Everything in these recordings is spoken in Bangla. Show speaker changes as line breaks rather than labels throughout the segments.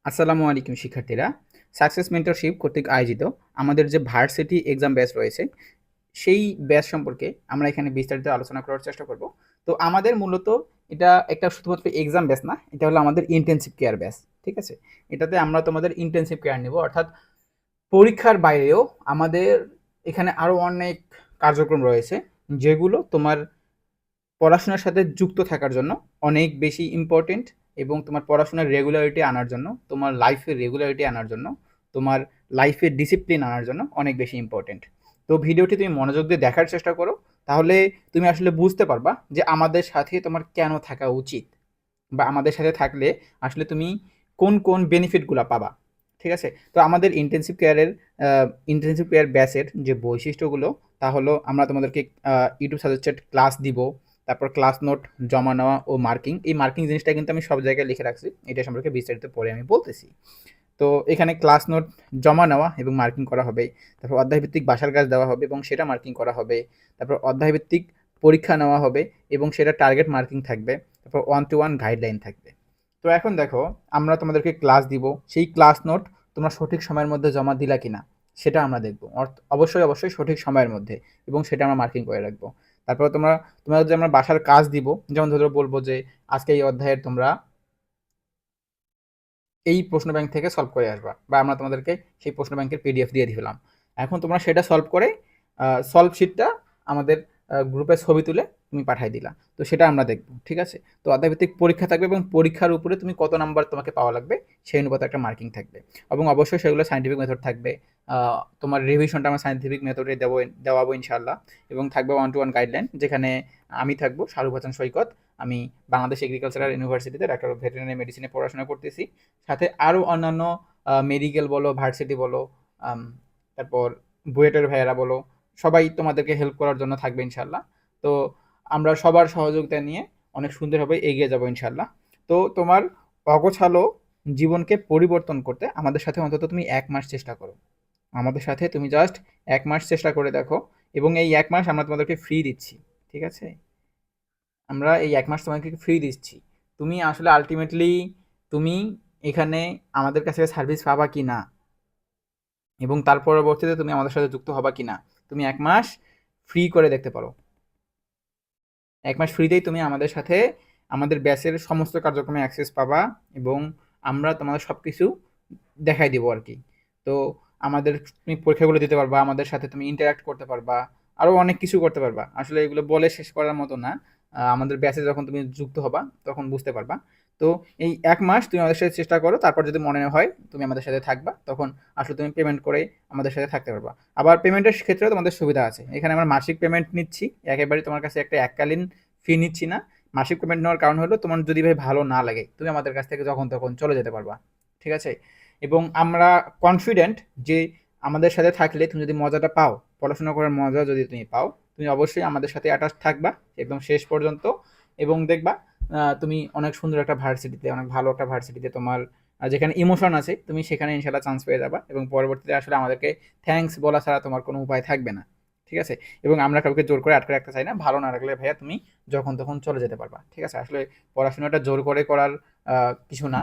আসসালামু আলাইকুম শিক্ষার্থীরা। সাকসেস মেন্টরশিপ কর্তৃক আয়োজিত আমাদের যে ভার্সিটি এক্সাম ব্যাচ রয়েছে, সেই ব্যাচ সম্পর্কে আমরা এখানে বিস্তারিত আলোচনা করার চেষ্টা করব। তো আমাদের মূলত এটা একটা শুধুমাত্র এক্সাম ব্যাচ না, এটা হলো আমাদের ইন্টেনসিভ কেয়ার ব্যাচ। ঠিক আছে? এটাতে আমরা তোমাদের ইন্টেনসিভ কেয়ার নেব, অর্থাৎ পরীক্ষার বাইরেও আমাদের এখানে আরও অনেক কার্যক্রম রয়েছে, যেগুলো তোমার পড়াশোনার সাথে যুক্ত থাকার জন্য অনেক বেশি ইম্পর্টেন্ট, এবং তোমার পড়াশোনার রেগুলারিটি আনার জন্য, তোমার লাইফের রেগুলারিটি আনার জন্য, তোমার লাইফের ডিসিপ্লিন আনার জন্য অনেক বেশি ইম্পর্টেন্ট। তো ভিডিওটি তুমি মনোযোগ দিয়ে দেখার চেষ্টা করো, তাহলে তুমি আসলে বুঝতে পারবা যে আমাদের সাথে তোমার কেন থাকা উচিত, বা আমাদের সাথে থাকলে আসলে তুমি কোন কোন বেনিফিটগুলো পাবা। ঠিক আছে? তো আমাদের ইন্টেনসিভ কেয়ার ব্যাচের যে বৈশিষ্ট্যগুলো, তা হলো আমরা তোমাদেরকে ইউটিউব সাজেস্টেড ক্লাস দিব, তারপর ক্লাস নোট জমা নেওয়া ও মার্কিং। এই মার্কিং জিনিসটা কিন্তু আমি সব জায়গায় লিখে রাখছি, এটা সম্পর্কে বিস্তারিত পরে আমি বলতেছি। তো এখানে ক্লাস নোট জমা নেওয়া এবং মার্কিং করা হবে, তারপর অধ্যায়ভিত্তিক বাসার কাজ দেওয়া হবে এবং সেটা মার্কিং করা হবে, তারপর অধ্যায়ভিত্তিক পরীক্ষা নেওয়া হবে এবং সেটা টার্গেট মার্কিং থাকবে, তারপর ওয়ান টু ওয়ান গাইডলাইন থাকবে। তো এখন দেখো, আমরা তোমাদেরকে ক্লাস দিব, সেই ক্লাস নোট তোমরা সঠিক সময়ের মধ্যে জমা দিলা কিনা সেটা আমরা দেখবো। অবশ্যই অবশ্যই সঠিক সময়ের মধ্যে, এবং সেটা আমরা মার্কিং করে রাখবো। তারপর তোমরা যে আমরা বাসার কাজ দিব, যেমন ধরো বলবো যে আজকে এই অধ্যায়ের তোমরা এই প্রশ্ন ব্যাংক থেকে সলভ করে আসবা, বা আমরা তোমাদেরকে সেই প্রশ্ন ব্যাংকের পিডিএফ দিয়ে দিলাম। এখন তোমরা সেটা সলভ করে সলভ শিটটা আমাদের গ্রুপে ছবি তুলে তুমি পাঠাই দিলা, তো সেটা আমরা দেখব। ঠিক আছে? তো অধ্যায়ভিত্তিক পরীক্ষা থাকবে, এবং পরীক্ষার উপরে তুমি কত নাম্বার তোমাকে পাওয়া লাগবে সেই অনুপাতে একটা মার্কিং থাকবে, এবং অবশ্যই সেগুলো সাইন্টিফিক মেথড থাকবে। তোমার রিভিশনটা আমরা সাইন্টিফিক মেথডে দেওয়াবো ইনশাল্লাহ। এবং থাকবে ওয়ান টু ওয়ান গাইডলাইন, যেখানে আমি থাকবো শাহরুখ হাসান সৈকত। আমি বাংলাদেশ এগ্রিকালচারাল ইউনিভার্সিটিতে ডাক্তার অফ ভেটেরিনারি মেডিসিনে পড়াশোনা করতেছি। সাথে আরও অন্যান্য মেডিকেল বলো, ভার্সিটি বলো, আম, তারপর বুয়েটের ভাইয়েরা বলো, সবাই তোমাদেরকে হেল্প করার জন্য থাকবে ইনশাল্লাহ। তো আমরা সবার সহযোগিতা নিয়ে অনেক সুন্দরভাবে এগিয়ে যাবো ইনশাল্লাহ। তো তোমার অগোছালো জীবনকে পরিবর্তন করতে আমাদের সাথে অন্তত তুমি 1 মাস চেষ্টা করো। আমাদের সাথে তুমি জাস্ট 1 মাস চেষ্টা করে দেখো, এবং এই 1 মাস আমরা তোমাদেরকে ফ্রি দিচ্ছি। ঠিক আছে? আমরা এই 1 মাস তোমাকে ফ্রি দিচ্ছি। তুমি আসলে আলটিমেটলি তুমি এখানে আমাদের কাছে সার্ভিস পাবা কি না, এবং তার পরবর্তীতে তুমি আমাদের সাথে যুক্ত হবা কি না, তুমি 1 মাস ফ্রি করে দেখতে পারো। 1 মাস ফ্রিতেই তুমি আমাদের সাথে আমাদের ব্যাচের সমস্ত কার্যক্রমে অ্যাক্সেস পাবা, এবং আমরা তোমাদের সব কিছু দেখাই দিব আর কি। তো আমাদের তুমি পরীক্ষাগুলো দিতে পারবা, আমাদের সাথে তুমি ইন্টারাক্ট করতে পারবা, আরও অনেক কিছু করতে পারবা। আসলে এগুলো বলে শেষ করার মতো না। আমাদের ব্যাচে যখন তুমি যুক্ত হবা তখন বুঝতে পারবা। তো এই 1 মাস তুমি আমাদের সাথে চেষ্টা করো, তারপর যদি মনে হয় তুমি আমাদের সাথে থাকবা, তখন আসলে তুমি পেমেন্ট করে আমাদের সাথে থাকতে পারবা। আবার পেমেন্টের ক্ষেত্রেও তোমাদের সুবিধা আছে, এখানে আমরা মাসিক পেমেন্ট নিচ্ছি, একেবারে তোমার কাছে একটা এককালীন ফি নিচ্ছি না। মাসিক পেমেন্ট নেওয়ার কারণ হলো, তোমার যদি ভাই ভালো না লাগে তুমি আমাদের কাছ থেকে যখন তখন চলে যেতে পারবা। ঠিক আছে? এবং আমরা কনফিডেন্ট যে আমাদের সাথে থাকলে তুমি যদি মজাটা পাও, পড়াশোনা করার মজা যদি তুমি পাও, তুমি অবশ্যই আমাদের সাথে অ্যাটাচ থাকবা একদম শেষ পর্যন্ত। এবং দেখবা তুমি অনেক সুন্দর একটা ভার্সিটিতে, অনেক ভালো একটা ভার্সিটিতে তোমার যেখানে ইমোশন আছে, তুমি সেখানে ইনশাল্লাহ চান্স পেয়ে যাবা, এবং পরবর্তীতে আসলে আমাদেরকে থ্যাঙ্কস বলা ছাড়া তোমার কোনো উপায় থাকবে না। ঠিক আছে? এবং আমরা কাউকে জোর করে আটকে রাখতে চাই না, ভালো না লাগলে ভাইয়া তুমি যখন তখন চলে যেতে পারবা। ঠিক আছে? আসলে পড়াশোনাটা জোর করে করার কিছু না,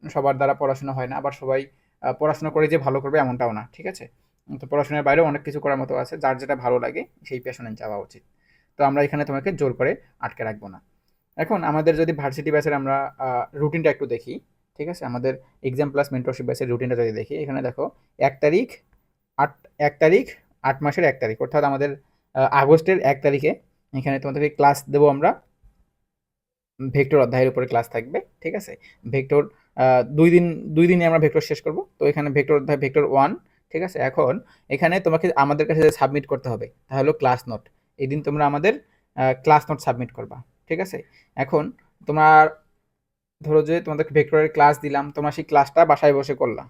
সবার দ্বারা পড়াশোনা হয় না, আবার সবাই পড়াশোনা করে যে ভালো করবে এমনটাও না। ঠিক আছে? তো পড়াশোনার বাইরেও অনেক কিছু করার মতো আছে, যার যেটা ভালো লাগে সেই প্যাশনে যাওয়া উচিত। তো আমরা এখানে তোমাকে জোর করে আটকে রাখবো না। এখন আমাদের যদি ভার্সিটি ব্যাচের আমরা রুটিনটা একটু দেখি। ঠিক আছে? আমাদের এক্সাম প্লাস মেন্টরশিপ ব্যাচের রুটিনটা যদি দেখি, এখানে দেখো 1 তারিখ, আট 1 তারিখ, 8 মাসের 1 তারিখ, অর্থাৎ আমাদের আগস্টের 1 তারিখে এখানে তোমাদেরকে ক্লাস দেবো আমরা। ভেক্টর অধ্যায়ের উপরে ক্লাস থাকবে। ঠিক আছে? ভেক্টর 2 দিন, 2 দিনে আমরা ভেক্টর শেষ করব। তো এখানে ভেক্টর অধ্যায় ভেক্টর 1। ঠিক আছে? এখন এখানে তোমাকে আমাদের কাছে সাবমিট করতে হবে, তা হলো ক্লাস নোট। এই দিন তোমরা আমাদের ক্লাস নোট সাবমিট করবা। ঠিক আছে? এখন তোমার ধরো যে তোমাদেরকে ভেক্টরের ক্লাস দিলাম, তোমরা সেই ক্লাসটা বাসায় বসে করলা,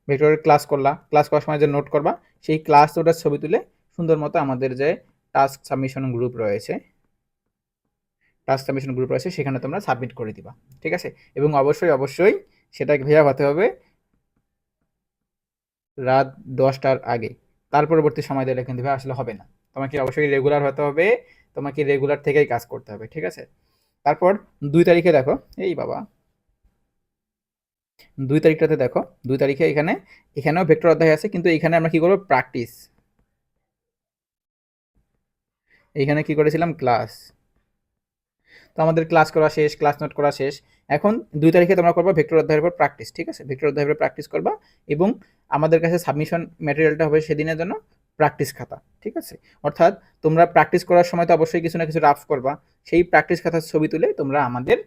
ভেক্টরের ক্লাস করলা, ক্লাস করার সময় যে নোট করবা, সেই ক্লাস নোটের ছবি তুলে সুন্দর মতো আমাদের যে টাস্ক সাবমিশন গ্রুপ রয়েছে, সেখানে তোমরা সাবমিট করে দিবা। ঠিক আছে? এবং অবশ্যই অবশ্যই সেটা ভেয়া হতে হবে রাত 10টার আগে। তার পরবর্তী সময় দিলে কিন্তু ভাই আসলে হবে না। তোমাকে অবশ্যই রেগুলার হতে হবে, তোমাকে রেগুলার থেকেই কাজ করতে হবে। ঠিক আছে? তারপর 2 তারিখে দেখো, এই বাবা, 2 তারিখটাতে দেখো, 2 তারিখে এখানেও ভেক্টর অধ্যায় আছে, কিন্তু এখানে আমরা কি করব, প্র্যাকটিস। এইখানে কি করেছিলাম, ক্লাস। তো আমাদের ক্লাস করা শেষ, ক্লাস নোট করা শেষ। এখন 2 তারিখে তোমরা করবা ভেক্টর অধ্যায়ের উপর প্র্যাকটিস, ঠিক আছে? ভেক্টর অধ্যায়ের উপর প্র্যাকটিস করবা, এবং আমাদের কাছে সাবমিশন ম্যাটেরিয়ালটা হবে সেদিনের জন্য প্র্যাকটিস খাতা, ঠিক আছে? অর্থাৎ তোমরা প্র্যাকটিস করার সময় তো অবশ্যই কিছু না কিছু রাফ করবা। সেই প্র্যাকটিস খাতার ছবি তুলে তোমরা আমাদের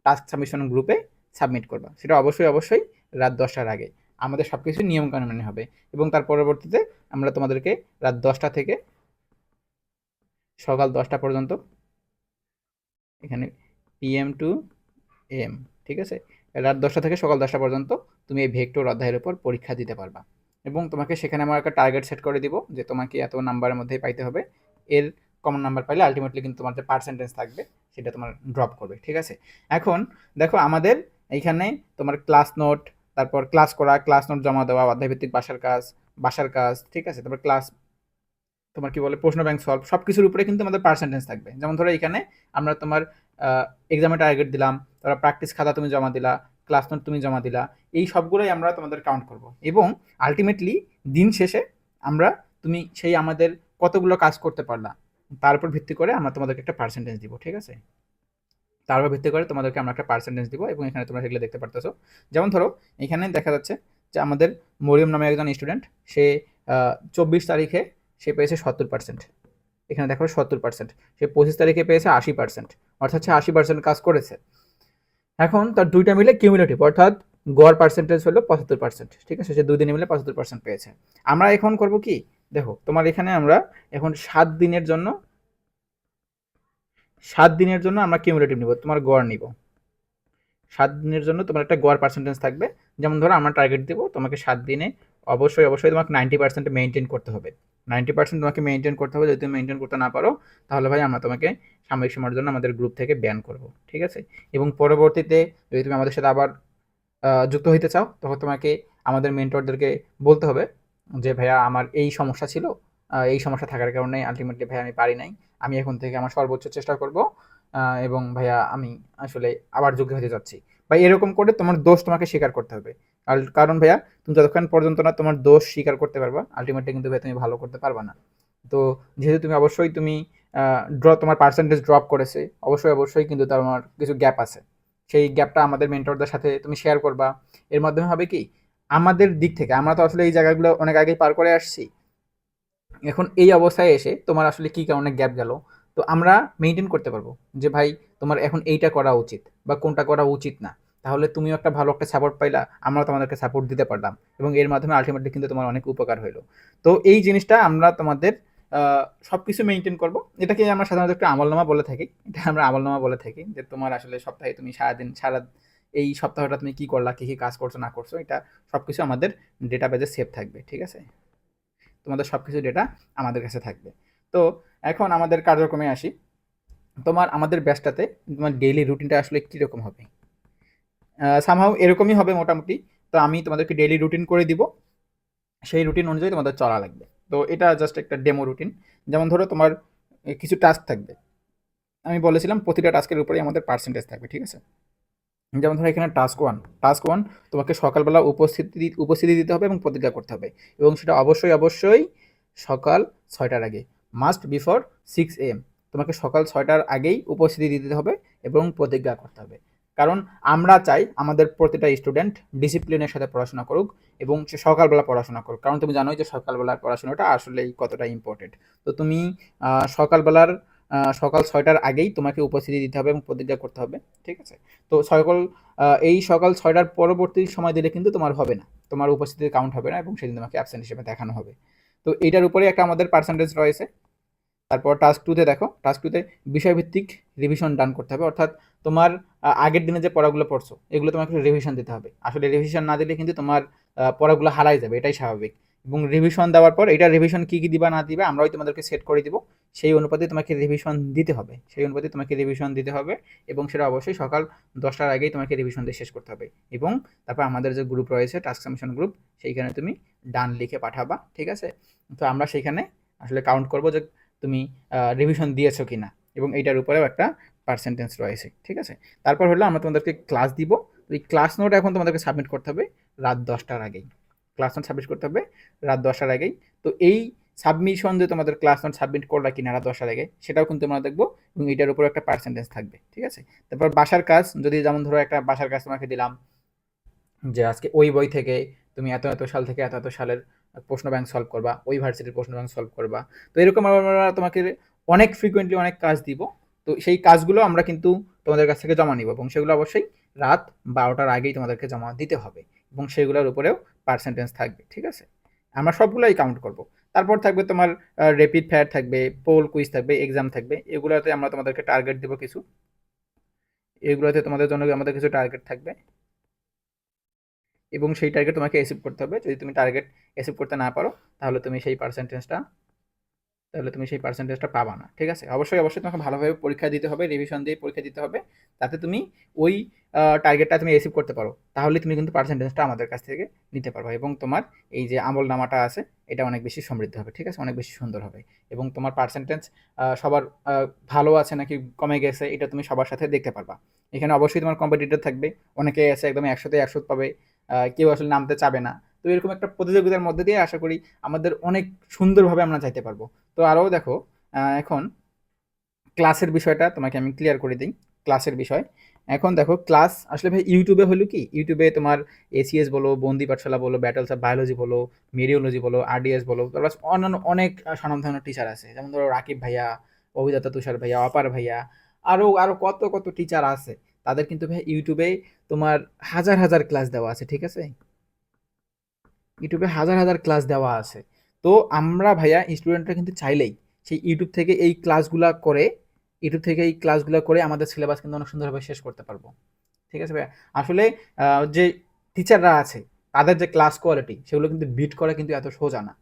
টাস্ক সাবমিশন গ্রুপে সাবমিট করবা। সেটা অবশ্যই রাত 10টার আগে। আমাদের সব কিছু নিয়মকানুন মেনে হবে, এবং তার পরবর্তীতে আমরা তোমাদেরকে রাত 10টা থেকে সকাল 10টা পর্যন্ত, এখানে PM টু AM, ঠিক আছে? রাত 10টা থেকে সকাল 10টা পর্যন্ত তুমি এই ভেক্টর অধ্যায়ের উপর পরীক্ষা দিতে পারবা, এবং তোমাকে সেখানে আমার একটা টার্গেট সেট করে দিব যে তোমাকে এত নাম্বারের মধ্যেই পাইতে হবে। এর কমন নাম্বার পাইলে আলটিমেটলি কিন্তু তোমার যে পার্সেন্টেজ থাকবে সেটা তোমার ড্রপ করবে, ঠিক আছে? এখন দেখো, আমাদের এইখানে তোমার ক্লাস নোট, তারপর ক্লাস করা, ক্লাস নোট জমা দেওয়া, অধ্যায়ভিত্তিক বাসার কাজ, ঠিক আছে? তারপর ক্লাস, তোমার কি বলে, প্রশ্ন ব্যাংক সলভ, সব কিছুর উপরে কিন্তু আমাদের পার্সেন্টেজ থাকবে। যেমন ধরো এখানে আমরা তোমার এক্সামে টার্গেট দিলাম, তারপর প্র্যাকটিস খাতা তুমি জমা দিলা, ক্লাস নোট তুমি জমা দিলা, এই সবগুলোই আমরা তোমাদের কাউন্ট করব, এবং আলটিমেটলি দিন শেষে আমরা, তুমি সেই আমাদের কতগুলো কাজ করতে পারলা তার উপর ভিত্তি করে আমরা তোমাদেরকে একটা পার্সেন্টেজ দিব, ঠিক আছে? তার উপর ভিত্তি করে তোমাদেরকে আমরা একটা পার্সেন্টেজ দিব, এবং এখানে তোমরা সেগুলো দেখতে পারতেছো। যেমন ধরো এখানে দেখা যাচ্ছে যে আমাদের মরিয়ম নামে একজন স্টুডেন্ট, সে 24 তারিখে সে পেয়েছে 70%। এখানে দেখো 70%। সে 25 তারিখে পেয়েছে 80%, অর্থাৎ সে 80% কাজ করেছে। এখন তার দুইটা মিলে কিউমুলেটিভ, অর্থাৎ গড় পার্সেন্টেজ হলো 75%, ঠিক আছে? সে 2 দিনে মিলে 75% পেয়েছে। আমরা এখন করব কি, দেখো তোমার এখানে আমরা এখন 7 দিনের জন্য আমরা কিউমুলেটিভ নিব, তোমার গড় নিব। 7 দিনের জন্য তোমার একটা গড় পার্সেন্টেজ থাকবে। যেমন ধরো আমরা টার্গেট দেবো তোমাকে 7 দিনে অবশ্যই তোমাকে 90% মেনটেন করতে হবে। 90% তোমাকে মেনটেন করতে হবে। যদি তুমি মেনটেন করতে না পারো, তাহলে ভাই আমরা তোমাকে সাময়িক সময়ের জন্য আমাদের গ্রুপ থেকে ব্যান করব, ঠিক আছে? এবং পরবর্তীতে যদি তুমি আমাদের সাথে আবার যুক্ত হইতে চাও, তখন তোমাকে আমাদের মেন্টরদেরকে বলতে হবে যে ভাইয়া আমার এই সমস্যা ছিল, এই সমস্যা থাকার কারণে আলটিমেটলি ভাইয়া আমি পারি নাই, আমি এখন থেকে আমার সর্বোচ্চ চেষ্টা করব, এবং ভাইয়া আমি আসলে আবার যোগ্য হতে যাচ্ছি, বা এরকম করে তোমার দোষ তোমাকে স্বীকার করতে হবে। আর কারণ ভাইয়া, তুমি যতক্ষণ পর্যন্ত না তোমার দোষ স্বীকার করতে পারবা, আলটিমেটলি কিন্তু ভাইয়া তুমি ভালো করতে পারবা না। তো যেহেতু তুমি তোমার পার্সেন্টেজ ড্রপ করেছে, অবশ্যই কিন্তু তোমার কিছু গ্যাপ আছে। সেই গ্যাপটা আমাদের মেন্টরদের সাথে তুমি শেয়ার করবা। এর মাধ্যমে হবে কি, আমাদের দিক থেকে আমরা তো আসলে এই জায়গাগুলো অনেক আগেই পার করে আসছি। এখন এই অবস্থায় এসে তোমার আসলে কি কারণে গ্যাপ গেল, তো আমরা মেনটেন করতে পারবো যে ভাই তোমার এখন এইটা করা উচিত বা কোনটা করা উচিত না। তাহলে তুমিও ভালো একটা সাপোর্ট পাইলা, আমরাও তোমাদেরকে সাপোর্ট দিতে পারলাম, এবং এর মাধ্যমে আলটিমেটলি কিন্তু তোমার অনেক উপকার হইলো। তো এই জিনিসটা আমরা তোমাদের সব কিছু মেনটেন করবো। এটাকে আমরা সাধারণত একটা আমলনামা বলে থাকি। এটা আমরা আমলনামা বলে থাকি যে তোমার আসলে সপ্তাহে তুমি সারা এই সপ্তাহটা তুমি কি করলা, কি কি কাজ করছো না করছো, এটা সবকিছু আমাদের ডেটাবেজে সেভ থাকবে, ঠিক আছে? তোমাদের সব কিছু ডেটা আমাদের কাছে থাকবে। তো এখন আমাদের কার্যক্রমে আসি। আমাদের ব্যাচটাতে তোমার ডেইলি রুটিনটা আসলে কীরকম হবে, সামহাও এরকমই হবে মোটামুটি। তো আমি তোমাদেরকে ডেইলি রুটিন করে দিব, সেই রুটিন অনুযায়ী তোমাদের চলা লাগবে। তো এটা জাস্ট একটা ডেমো রুটিন। যেমন ধরো তোমার কিছু টাস্ক থাকবে, আমি বলেছিলাম প্রতিটা টাস্কের উপরেই আমাদের পার্সেন্টেজ থাকবে, ঠিক আছে? যেমন ধরো এখানে টাস্ক ওয়ান তোমাকে সকালবেলা উপস্থিতি দিতে হবে এবং প্রতিজ্ঞা করতে হবে, এবং সেটা অবশ্যই সকাল 6টার আগে, মাস্ট বিফোর 6 AM। তোমাকে সকাল 6টার আগেই উপস্থিতি দিতে হবে এবং প্রতিজ্ঞা করতে হবে। কারণ আমরা চাই আমাদের প্রতিটা স্টুডেন্ট ডিসিপ্লিনের সাথে পড়াশোনা করুক, এবং সে সকালবেলা পড়াশোনা করুক। কারণ তুমি জানোই যে সকালবেলার পড়াশোনাটা আসলেই কতটা ইম্পর্টেন্ট। তো তুমি সকালবেলার সকাল 6টার আগেই তোমাকে উপস্থিতি দিতে হবে এবং প্রতিজ্ঞা করতে হবে, ঠিক আছে? তো এই সকাল 6টার পরবর্তী সময় দিলে কিন্তু তোমার হবে না, তোমার উপস্থিতি কাউন্ট হবে না, এবং সেদিন তোমাকে অ্যাবসেন্ট হিসেবে দেখানো হবে। তো এইটার উপরে একটা আমাদের পার্সেন্টেজ রয়েছে। তারপর টাস্ক টুতে দেখো, টাস্ক টুতে বিষয়ভিত্তিক রিভিশন ডান করতে হবে। অর্থাৎ তোমার আগের দিনে যে পড়াগুলো পড়ছো এগুলো তোমাকে রিভিশন দিতে হবে। আসলে রিভিশন না দিলে কিন্তু তোমার পড়াগুলো হারাই যাবে, এটাই স্বাভাবিক। এবং রিভিশন দেওয়ার পর এটা রিভিশন কী কী দিবা না দিবে আমরাই তোমাদেরকে সেট করে দিব। সেই অনুপাতে তোমাকে রিভিশন দিতে হবে, এবং সেটা অবশ্যই সকাল 10টার আগেই তোমাকে রিভিশন দিয়ে শেষ করতে হবে। এবং তারপর আমাদের যে গ্রুপ রয়েছে টাস্ক সাবমিশন গ্রুপ, সেইখানে তুমি ডান লিখে পাঠাবা, ঠিক আছে? তো আমরা সেইখানে আসলে কাউন্ট করবো যে তুমি রিভিশন দিয়েছো কিনা, এবং এইটার উপরেও একটা পার্সেন্টেজ রয়েছে, ঠিক আছে? তারপর হলো আমরা তোমাদেরকে ক্লাস দিব। তো এই ক্লাস নোট এখন তোমাদেরকে সাবমিট করতে হবে রাত 10টার আগেই। ক্লাস নোট সাবমিট করতে হবে রাত 10টার আগেই। তো এই সাবমিশন যে তোমাদের ক্লাস নোট সাবমিট করলা কিনা রাত 10টার আগে, সেটাও কিন্তু আমরা দেখবো, এবং এটার উপর একটা পার্সেন্টেজ থাকবে, ঠিক আছে? তারপর বাসার কাজ, যদি যেমন ধরো একটা বাসার কাজ তোমাকে দিলাম যে আজকে ওই বই থেকে তুমি এত এত সাল থেকে এত এত সালের প্রশ্ন ব্যাংক সলভ করবা, ওই ভার্সিটির প্রশ্ন ব্যাংক সলভ করবা। তো এরকম আমরা তোমাকে অনেক ফ্রিকোয়েন্টলি অনেক কাজ দিব। তো সেই কাজগুলো আমরা কিন্তু তোমাদের কাছ থেকে জমা নিব, এবং সেগুলো অবশ্যই রাত 12টার আগেই তোমাদেরকে জমা দিতে হবে, এবং সেগুলোর উপরেও পার্সেন্টেজ থাকবে, ঠিক আছে? আমরা সবগুলোই কাউন্ট করব। তারপর থাকবে তোমার র্যাপিড ফায়ার থাকবে, পোল কুইজ থাকবে, এক্সাম থাকবে। এগুলোতে আমরা তোমাদেরকে টার্গেট দেবো কিছু, এগুলোতে তোমাদের জন্য আমাদের কিছু টার্গেট থাকবে, এবং সেই টার্গেট তোমাকে অ্যাচিভ করতে হবে। যদি তুমি টার্গেট অ্যাচিভ করতে না পারো, তাহলে তুমি সেই পার্সেন্টেজটা পাবা না, ঠিক আছে? অবশ্যই অবশ্যই তোমাকে ভালোভাবে পরীক্ষা দিতে হবে, রিভিশন দিয়ে পরীক্ষা দিতে হবে, যাতে তুমি ওই টার্গেটটা তুমি অ্যাচিভ করতে পারো। তাহলে তুমি কিন্তু পার্সেন্টেজটা আমাদের কাছ থেকে নিতে পারবে, এবং তোমার এই যে আমল নামাটা আছে, এটা অনেক বেশি সমৃদ্ধ হবে, ঠিক আছে? অনেক বেশি সুন্দর হবে, এবং তোমার পার্সেন্টেজ সবার ভালো আছে নাকি কমে গেছে, এটা তুমি সবার সাথে দেখতে পারবা। এখানে অবশ্যই তোমার কম্পিটিটর থাকবে, অনেকে আছে একদম 100তে 100 পাবে, কেউ আসলে নামতে চাবে না। তো এরকম একটা প্রতিযোগিতার মধ্যে দিয়ে আশা করি আমাদের অনেক সুন্দরভাবে আমরা যাইতে পারবো। তো আরও দেখো, এখন ক্লাসের বিষয়টা তোমাকে আমি ক্লিয়ার করে দিই। ক্লাসের বিষয়, এখন দেখো ক্লাস আসলে ভাই ইউটিউবে হলো কি, ইউটিউবে তোমার এসিএস বলো, বন্দি পাঠশালা বলো, ব্যাটলস অফ বায়োলজি বলো, মেরিওলজি বলো, আরডিএস বলো, তারপর অন্যান্য অনেক স্বনামধন্য টিচার আছে, যেমন ধরো রাকিব ভাইয়া, অভিদত্ত তুষার ভাইয়া, অপার ভাইয়া, আরও আরও কত কত টিচার আছে। তাদের কিন্তু ভাই ইউটিউবে তোমার হাজার হাজার ক্লাস দেওয়া আছে, ঠিক আছে? ইউটিউবে হাজার হাজার ক্লাস দেওয়া আছে। তো আমরা ভাইয়া স্টুডেন্টরা কিন্তু চাইলেই সেই ইউটিউব থেকে এই ক্লাসগুলো করে আমাদের সিলেবাস কিন্তু অনেক সুন্দরভাবে শেষ করতে পারবো, ঠিক আছে ভাইয়া? আসলে যে টিচাররা আছে, তাদের যে ক্লাস কোয়ালিটি, সেগুলো কিন্তু বিট করা কিন্তু এত সোজা না,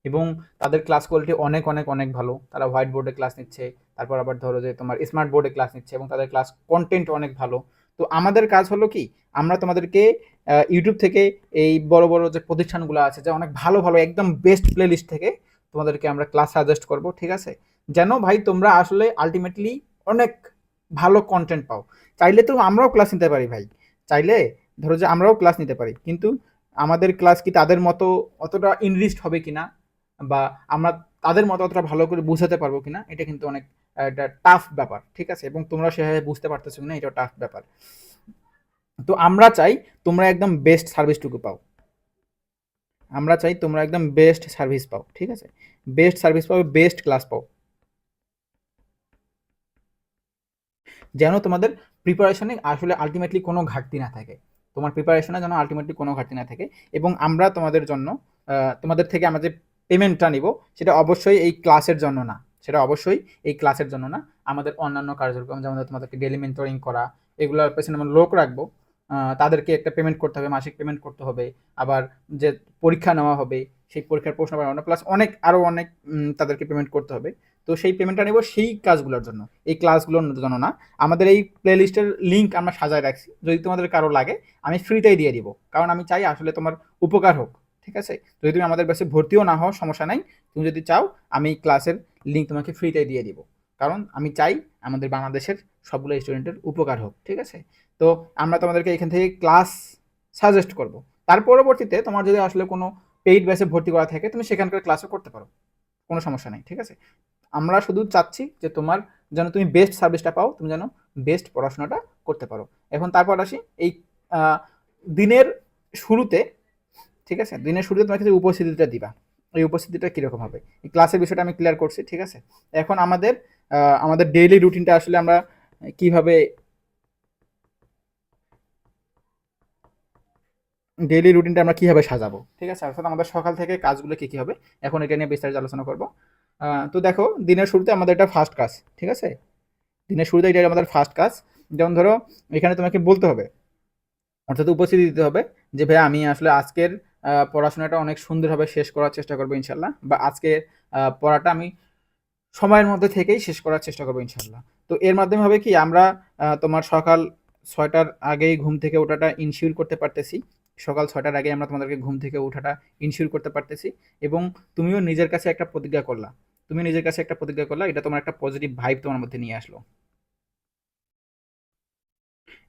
এবং তাদের ক্লাস কোয়ালিটি অনেক অনেক অনেক ভালো। তারা হোয়াইট বোর্ডে ক্লাস নিচ্ছে, তারপর আবার ধরো যে তোমার স্মার্ট বোর্ডে ক্লাস নিচ্ছে, এবং তাদের ক্লাস কন্টেন্ট অনেক ভালো। তো আমাদের কাজ হলো কি, আমরা তোমাদেরকে ইউটিউব থেকে এই বড় বড় যে প্রতিষ্ঠানগুলো আছে, যে অনেক ভালো ভালো একদম বেস্ট প্লে লিস্ট থেকে তোমাদেরকে আমরা ক্লাস সাজেস্ট করব, ঠিক আছে? যেন ভাই তোমরা আসলে আলটিমেটলি অনেক ভালো কন্টেন্ট পাও। চাইলে তো আমরাও ক্লাস নিতে পারি ভাই, চাইলে ধরো যে আমরাও ক্লাস নিতে পারি, কিন্তু আমাদের ক্লাস কি তাদের মতো অতটা ইনরিচড হবে কিনা, বা আমরা তাদের মতো অতটা ভালো করে বুঝাতে পারবো কিনা, এটা কিন্তু অনেক একটা টাফ ব্যাপার, ঠিক আছে? এবং তোমরা সেভাবে বুঝতে পারতেছো কিনা, এটা টাফ ব্যাপার। তো আমরা চাই তোমরা একদম বেস্ট সার্ভিসটুকু পাও, আমরা চাই তোমরা একদম বেস্ট সার্ভিস পাও, ঠিক আছে? বেস্ট সার্ভিস পাও, বেস্ট ক্লাস পাও, যেন তোমাদের প্রিপারেশনে আসলে আলটিমেটলি কোনো ঘাটতি না থাকে, তোমার প্রিপারেশনে যেন আলটিমেটলি কোনো ঘাটতি না থাকে। এবং আমরা তোমাদের জন্য তোমাদের থেকে আমরা যে পেমেন্টটা নিব, সেটা অবশ্যই এই ক্লাসের জন্য না, সেটা অবশ্যই এই ক্লাসের জন্য না। আমাদের অন্যান্য কার্যক্রম, যেমন তোমাদেরকে ডেলি মেন্টরিং করা, এগুলোর পেছনে আমরা লোক রাখবো, তাদেরকে একটা পেমেন্ট করতে হবে, মাসিক পেমেন্ট করতে হবে। আবার যে পরীক্ষা নেওয়া হবে, সেই পরীক্ষার প্রশ্ন বানানো, প্লাস অনেক আরও অনেক তাদেরকে পেমেন্ট করতে হবে। তো সেই পেমেন্টটা নেব সেই কাজগুলোর জন্য, এই ক্লাসগুলোর জন্য না। আমাদের এই প্লেলিস্টের লিঙ্ক আমরা সাজায় রাখছি, যদি তোমাদের কারো লাগে আমি ফ্রিতেই দিয়ে দিব, কারণ আমি চাই আসলে তোমার উপকার হোক, ঠিক আছে? যদি তুমি আমাদের কাছে ভর্তিও না হও সমস্যা নাই, তুমি যদি চাও আমি ক্লাসের লিঙ্ক তোমাকে ফ্রিতেই দিয়ে দিব, কারণ আমি চাই আমাদের বাংলাদেশের সবগুলো স্টুডেন্টের উপকার হোক, ঠিক আছে? তো আমরা তোমাদেরকে এখান থেকে ক্লাস সাজেস্ট করব। তার পরবর্তীতে তোমার যদি আসলে কোনো পেইড ব্যাচে ভর্তি করা থাকে, তুমি সেখানকার ক্লাসও করতে পারো, কোনো সমস্যা নেই, ঠিক আছে? আমরা শুধু চাচ্ছি যে তোমার যেন তুমি বেস্ট সার্ভিসটা পাও, তুমি যেন বেস্ট পড়াশোনাটা করতে পারো। এখন তারপর আসি এই দিনের শুরুতে, ঠিক আছে? দিনের শুরুতে তোমাকে যে উপস্থিতিটা দিবা, এই উপস্থিতিটা কীরকম হবে, এই ক্লাসের বিষয়টা আমি ক্লিয়ার করছি, ঠিক আছে? এখন আমাদের ডেইলি রুটিনটা আসলে আমরা কিভাবে ডেইলি রুটিনটা আমরা কীভাবে সাজাবো, ঠিক আছে? অর্থাৎ আমাদের সকাল থেকে কাজগুলো কী কী হবে, এখন এটা নিয়ে বিস্তারিত আলোচনা করবো। তো দেখো, দিনের শুরুতে আমাদের এটা ফার্স্ট কাজ, ঠিক আছে? দিনের শুরুতে এটা আমাদের ফার্স্ট কাজ। যেমন ধরো, এখানে তোমাকে বলতে হবে, অর্থাৎ উপস্থিতি দিতে হবে যে ভাই আমি আসলে আজকের পড়াশোনাটা অনেক সুন্দরভাবে শেষ করার চেষ্টা করবো ইনশাল্লাহ, বা আজকে পড়াটা আমি সময়ের মধ্যে থেকেই শেষ করার চেষ্টা করবো ইনশাল্লাহ। তো এর মাধ্যমে হবে কি, আমরা তোমার সকাল 6টার আগেই ঘুম থেকে ওঠাটা ইনশিওর করতে পারতেছি, সকাল 6টার আগে আমরা তোমাদেরকে ঘুম থেকে ওঠাটা ইনশিওর করতে পারতেছি। এবং তুমিও নিজের কাছে একটা প্রতিজ্ঞা করলা, এটা তোমার একটা পজিটিভ ভাইব তোমার মধ্যে নিয়ে আসলো।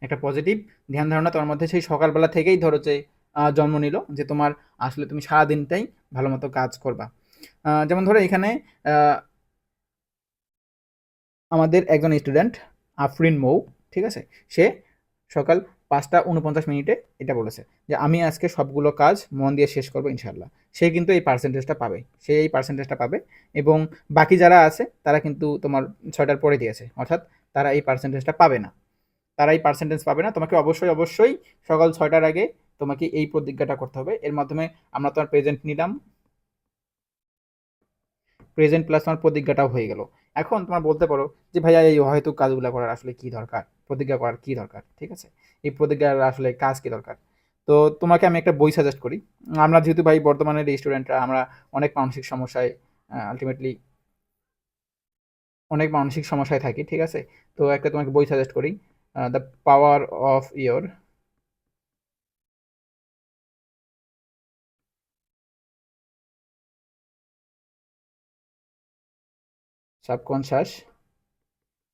একটা পজিটিভ ধ্যান ধারণা তোমার মধ্যে সেই সকালবেলা থেকেই ধরো যে জন্ম নিল, যে তোমার আসলে তুমি সারাদিনটাই ভালো মতো কাজ করবা। যেমন ধরো এখানে আহ, আমাদের একজন স্টুডেন্ট আফরিন মৌ, ঠিক আছে, সে সকাল 5টা 49 মিনিটে এটা বলেছে যে আমি আজকে সবগুলো কাজ মন দিয়ে শেষ করবো ইনশাল্লাহ। সে কিন্তু এই পার্সেন্টেজটা পাবে, সে এই পার্সেন্টেজটা পাবে। এবং বাকি যারা আছে তারা কিন্তু তোমার 6টার পরে দিয়েছে, অর্থাৎ তারা এই পার্সেন্টেজটা পাবে না, তারা এই পার্সেন্টেজ পাবে না। তোমাকে অবশ্যই অবশ্যই সকাল 6টার আগে তোমাকে এই প্রতিজ্ঞাটা করতে হবে। এর মাধ্যমে আমরা তোমার প্রেজেন্ট নিলাম, প্রেজেন্ট প্লাস তোমার প্রতিজ্ঞাটাও হয়ে গেল। এখন তোমার বলতে পারো যে ভাইয়া এই হয়তো কাজগুলো করার আসলে কি দরকার, প্রতিজ্ঞা করার কি দরকার, ঠিক আছে, এই প্রতিজ্ঞার আসলে কাজ কি দরকার। তো তোমাকে আমি একটা বই সাজেস্ট করি। আমরা যেহেতু ভাই বর্তমানের স্টুডেন্টরা, আমরা অনেক মানসিক সমস্যায় আলটিমেটলি অনেক মানসিক সমস্যায় থাকি, ঠিক আছে। তো একটা তোমাকে বই সাজেস্ট করি, the power of your subconscious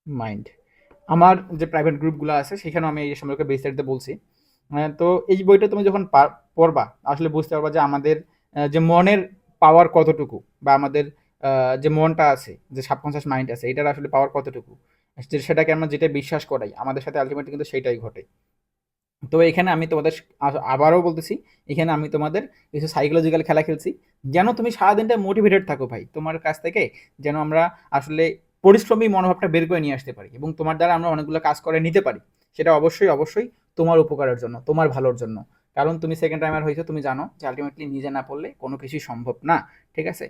mind. আমার যে প্রাইভেট গ্রুপগুলো আছে সেখানেও আমি এই সম্পর্কে বিস্তারিত বলছি। তো এই বইটা তুমি যখন পড়বা আসলে বুঝতে পারবা যে আমাদের যে মনের পাওয়ার কতটুকু, বা আমাদের যে মনটা আছে, যে সাবকনশিয়াস মাইন্ড আছে, এটার আসলে পাওয়ার কতটুকু, সেটাকে আমরা যেটা বিশ্বাস করাই আমাদের সাথে আলটিমেটলি কিন্তু সেটাই ঘটে। তো এখানে আমি তোমাদের আবারও বলতেছি, এখানে আমি তোমাদের কিছু সাইকোলজিক্যাল খেলা খেলছি, যেন তুমি সারাদিনটা মোটিভেটেড থাকো ভাই তোমার কাছ থেকে, যেন আমরা আসলে পরিশ্রমী মনোভাবটা বের করে নিয়ে আসতে পারি এবং তোমার দ্বারা আমরা অনেকগুলো কাজ করে নিতে পারি। সেটা অবশ্যই অবশ্যই তোমার উপকারের জন্য, তোমার ভালোর জন্য। কারণ তুমি সেকেন্ড টাইমার হয়েছো, তুমি জানো যে আলটিমেটলি নিজে না পড়লে কোনো কিছুই সম্ভব না, ঠিক আছে।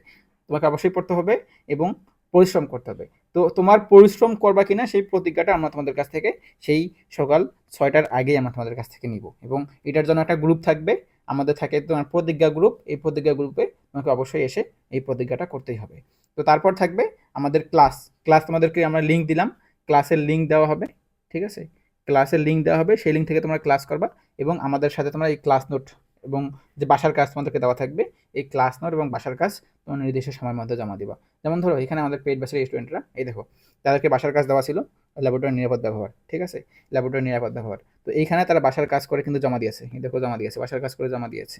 তোমাকে অবশ্যই পড়তে হবে এবং পরিশ্রম করতে হবে। তো তোমার পরিশ্রম করবা কিনা সেই প্রতিজ্ঞাটা আমরা তোমাদের কাছ থেকে সেই সকাল 6টার আগেই আমরা তোমাদের কাছ থেকে নিব। এবং এটার জন্য একটা গ্রুপ থাকবে, আমাদের থাকে তোমার প্রতিজ্ঞা গ্রুপ। এই প্রতিজ্ঞা গ্রুপে তোমাকে অবশ্যই এসে এই প্রতিজ্ঞাটা করতেই হবে। তো তারপর থাকবে আমাদের ক্লাস। ক্লাস তোমাদেরকে আমরা লিঙ্ক দিলাম, ক্লাসের লিঙ্ক দেওয়া হবে, ঠিক আছে। ক্লাসের লিঙ্ক দেওয়া হবে, সেই লিঙ্ক থেকে তোমরা ক্লাস করবা এবং আমাদের সাথে তোমরা এই ক্লাস নোট এবং যে বাসার কাজ তোমাদেরকে দেওয়া থাকবে, এই ক্লাস নোট এবং বাসার কাজ তোমার নির্দিষ্ট সময়ের মধ্যে জমা দিবা। যেমন ধরো এখানে আমাদের পেইড ব্যাচের স্টুডেন্টরা, এই দেখো, তাদেরকে বাসার কাজ দেওয়া ছিল ল্যাবরেটরি নিরাপদ ব্যবহার, ঠিক আছে, ল্যাবরেটরি নিরাপদ ব্যবহার। তো এইখানে তারা বাসার কাজ করে কিন্তু জমা দিয়েছে, এই দেখো জমা দিয়েছে, বাসার কাজ করে জমা দিয়েছে,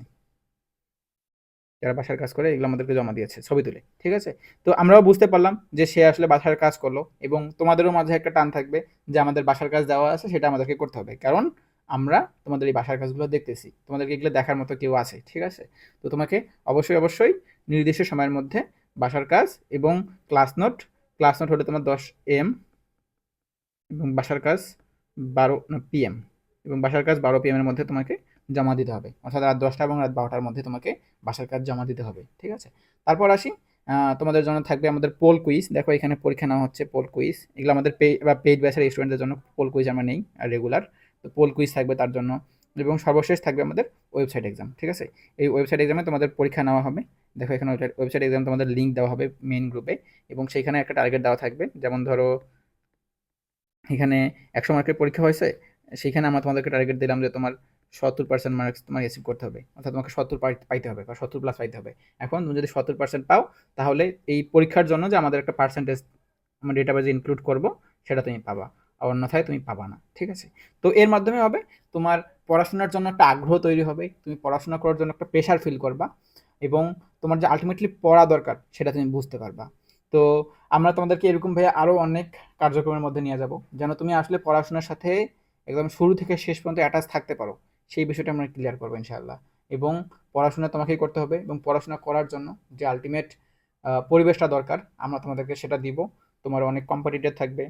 যারা বাসার কাজ করে এগুলো আমাদেরকে জমা দিয়েছে ছবি তুলে, ঠিক আছে। তো আমরাও বুঝতে পারলাম যে সে আসলে বাসার কাজ করলো, এবং তোমাদেরও মাঝে একটা টান থাকবে যে আমাদের বাসার কাজ দেওয়া আছে সেটা আমাদেরকে করতে হবে, কারণ আমরা তোমাদের এই বাসার কাজগুলো দেখতেছি, তোমাদেরকে এগুলো দেখার মতো কেউ আছে, ঠিক আছে। তো তোমাকে অবশ্যই অবশ্যই নির্দিষ্ট সময়ের মধ্যে বাসার কাজ এবং ক্লাস নোট, ক্লাস নোট হলে তোমার 10 AM এবং বাসার কাজ 12 PM, এবং বাসার কাজ 12 PM এর মধ্যে তোমাকে জমা দিতে হবে, অর্থাৎ রাত 10টা এবং রাত 12টার মধ্যে তোমাকে বাসার কাজ জমা দিতে হবে, ঠিক আছে। তারপর আসি, তোমাদের জন্য থাকবে আমাদের পোল কুইজ। দেখো এখানে পরীক্ষা নেওয়া হচ্ছে পোল কুইজ, এগুলো আমাদের পেইড ব্যাচের স্টুডেন্টদের জন্য পোল কুইজ আমরা নেই আর রেগুলার। তো পোল কুইজ থাকবে তার জন্য, এবং সর্বশেষ থাকবে আমাদের ওয়েবসাইট এক্সাম, ঠিক আছে। এই ওয়েবসাইট এক্সামে তোমাদের পরীক্ষা নেওয়া হবে। দেখো এখানে ওয়েবসাইট এক্সাম তোমাদের লিঙ্ক দেওয়া হবে মেইন গ্রুপে, এবং সেইখানে একটা টার্গেট দেওয়া থাকবে। যেমন ধরো এখানে 100 মার্কের পরীক্ষা হয়েছে, সেইখানে আমরা তোমাদেরকে টার্গেট দিলাম যে তোমার 70% মার্কস তোমার রিসিভ করতে হবে, অর্থাৎ তোমাকে 70 পাইতে হবে বা 70+ পাইতে হবে। এখন তুমি যদি 70% পাও, তাহলে এই পরীক্ষার জন্য যে আমাদের একটা পার্সেন্টেজ আমরা ডেটাবেজে ইনক্লুড করব, সেটা তুমি পাবা, আর অন্যথায় তুমি পাবা না, ঠিক আছে। তো এর মাধ্যমে হবে তোমার পড়াশোনার জন্য একটা আগ্রহ তৈরি হবে, তুমি পড়াশোনা করার জন্য একটা প্রেশার ফিল করবা, এবং তোমার যে আলটিমেটলি পড়া দরকার সেটা তুমি বুঝতে পারবা। তো আমরা তোমাদেরকে এরকম ভাবে আরও অনেক কার্যক্রমের মধ্যে নিয়ে যাব, যেন তুমি আসলে পড়াশোনার সাথে একদম শুরু থেকে শেষ পর্যন্ত অ্যাটাচ থাকতে পারো, সেই বিষয়টা আমরা ক্লিয়ার করবো ইনশাআল্লাহ। এবং পড়াশোনা তোমাকেই করতে হবে, এবং পড়াশোনা করার জন্য যে আলটিমেট পরিবেশটা দরকার আমরা তোমাদেরকে সেটা দিব। তোমার অনেক কম্পিটিটর থাকবে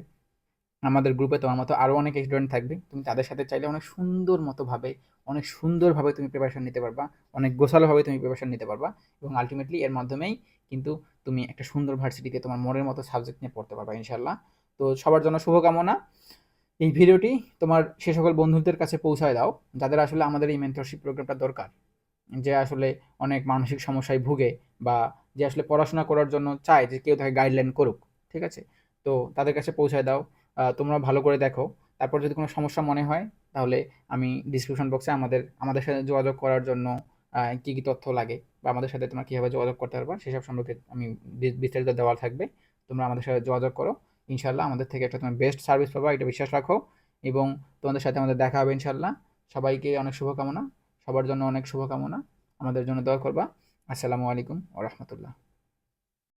আমাদের গ্রুপে, তোমার মতো আরও অনেক স্টুডেন্ট থাকবে, তুমি তাদের সাথে চাইলে অনেক সুন্দর মতোভাবে, অনেক সুন্দরভাবে তুমি প্রিপারেশন নিতে পারবা, অনেক গোছালোভাবে তুমি প্রিপারেশন নিতে পারবা, এবং আলটিমেটলি এর মাধ্যমেই কিন্তু তুমি একটা সুন্দর ভার্সিটিতে তোমার মনের মতো সাবজেক্ট নিয়ে পড়তে পারবা ইনশাল্লাহ। তো সবার জন্য শুভকামনা। এই ভিডিওটি তোমার সে সকল বন্ধুদের কাছে পৌঁছায় দাও যাদের আসলে আমাদের এই মেন্টরশিপ প্রোগ্রামটা দরকার, যে আসলে অনেক মানসিক সমস্যায় ভুগে, বা যে আসলে পড়াশোনা করার জন্য চায় যে কেউ তাকে গাইডলাইন করুক, ঠিক আছে। তো তাদের কাছে পৌঁছায় দাও, তোমরা ভালো করে দেখো। তারপর যদি কোনো সমস্যা মনে হয়, তাহলে আমি ডিসক্রিপশন বক্সে আমাদের সাথে যোগাযোগ করার জন্য কী কী তথ্য লাগে বা আমাদের সাথে তোমরা কীভাবে যোগাযোগ করতে পারবা সেসব সম্পর্কে আমি বিস্তারিত দেওয়া থাকবে। তোমরা আমাদের সাথে যোগাযোগ করো, ইনশাল্লাহ আমাদের থেকে একটা তুমি বেস্ট সার্ভিস পাবা, এটা বিশ্বাস রাখো। এবং তোমাদের সাথে আমাদের দেখা হবে ইনশাল্লাহ। সবাইকে অনেক শুভকামনা, সবার জন্য অনেক শুভকামনা, আমাদের জন্য দোয়া করবা। আসসালামু আলাইকুম ওয়া রাহমাতুল্লাহ।